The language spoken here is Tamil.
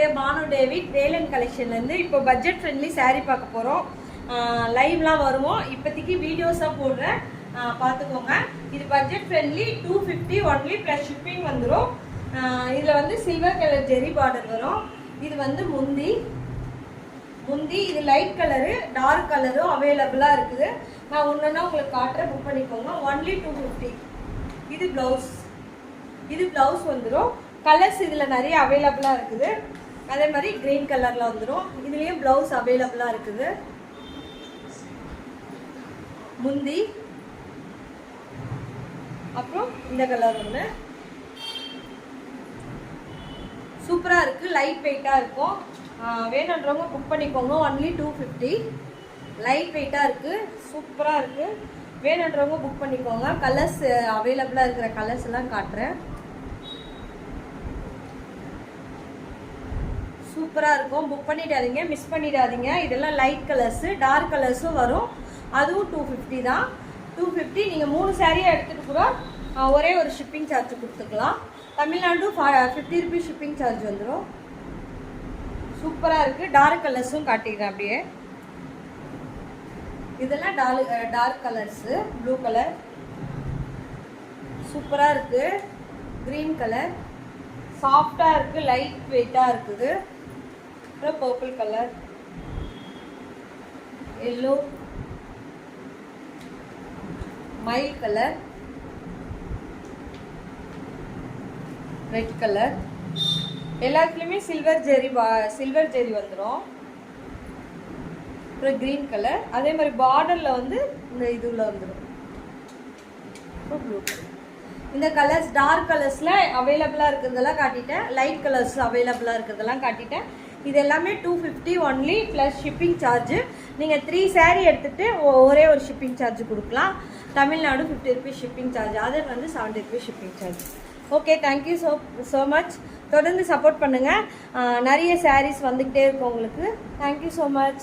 உங்களுடைய பானு டேவிட் வேலன் கலெக்ஷன்லேருந்து இப்போ பட்ஜெட் ஃப்ரெண்ட்லி saree பார்க்க போகிறோம். லைவ்லாம் வருவோம். இப்போதைக்கு வீடியோஸாக போடுறேன், பார்த்துக்கோங்க. இது budget friendly 250 only plus shipping வந்துடும். இதில் வந்து சில்வர் கலர் ஜெரி பார்டர் வரும். இது வந்து முந்தி இது லைட் கலரு டார்க் கலரும் அவைலபிளாக இருக்குது. நான் ஒன்றுன்னா உங்களுக்கு காட்டுறேன், புக் பண்ணிக்கோங்க. ஒன்லி 250. இது ப்ளவுஸ் வந்துடும். கலர்ஸ் இதில் நிறைய அவைலபிளாக இருக்குது. அதே மாதிரி கிரீன் கலரில் வந்துடும். இதுலேயும் ப்ளவுஸ் அவைலபிளாக இருக்குது. முந்தி அப்புறம் இந்த கலர் ஒன்று சூப்பராக இருக்குது. லைட் வெயிட்டாக இருக்கும். வேணுன்றவங்க புக் பண்ணிக்கோங்க. ஒன்லி 250. லைட் வெயிட்டாக இருக்குது, சூப்பராக இருக்குது. வேணுன்றவங்க புக் பண்ணிக்கோங்க. கலர்ஸ் அவைலபிளாக இருக்கிற கலர்ஸ் எல்லாம் காட்டுறேன். சூப்பராக இருக்கும். புக் பண்ணிடாதீங்க, மிஸ் பண்ணிடாதீங்க. இதெல்லாம் லைட் கலர்ஸு, டார்க் கலர்ஸும் வரும். அதுவும் 250 தான். 250. நீங்கள் 3 சாரியாக எடுத்துகிட்டு கூட ஒரே ஒரு ஷிப்பிங் சார்ஜ் கொடுத்துக்கலாம். தமிழ்நாடு 50 ருபீஸ் ஷிப்பிங் சார்ஜ் வந்துடும். சூப்பராக இருக்குது. டார்க் கலர்ஸும் காட்டிக்கிறேன் அப்படியே. இதெல்லாம் டார்க் கலர்ஸு. ப்ளூ கலர் சூப்பராக இருக்குது. க்ரீன் கலர் சாஃப்டாக இருக்குது, லைட் வெயிட்டாக இருக்குது. அப்புறம் purple colour, yellow, mile colour, red colour. எல்லாத்துலேயுமே சில்வர் ஜெரி வந்துடும். அப்புறம் க்ரீன் கலர். அதே மாதிரி பார்டரில் வந்து இந்த இதில் வந்துடும். அப்புறம் ப்ளூ கலர். இந்த கலர்ஸ் டார்க் கலர்ஸில் அவைலபிளாக இருக்கிறதெல்லாம் காட்டிட்டேன். லைட் கலர்ஸ் அவைலபிளாக இருக்கிறதெல்லாம் காட்டிட்டேன். இது எல்லாமே 250 ஒன்லி ப்ளஸ் ஷிப்பிங் சார்ஜு. நீங்கள் 3 saree எடுத்துகிட்டு ஒரே ஒரு ஷிப்பிங் சார்ஜ் கொடுக்கலாம். Tamil Nadu 50 rupees shipping charge. Other வந்து 70 rupees shipping charge. Okay, thank you so much. தொடர்ந்து சப்போர்ட் பண்ணுங்கள். நிறைய sarees வந்துக்கிட்டே இருக்கும் உங்களுக்கு. Thank you so much.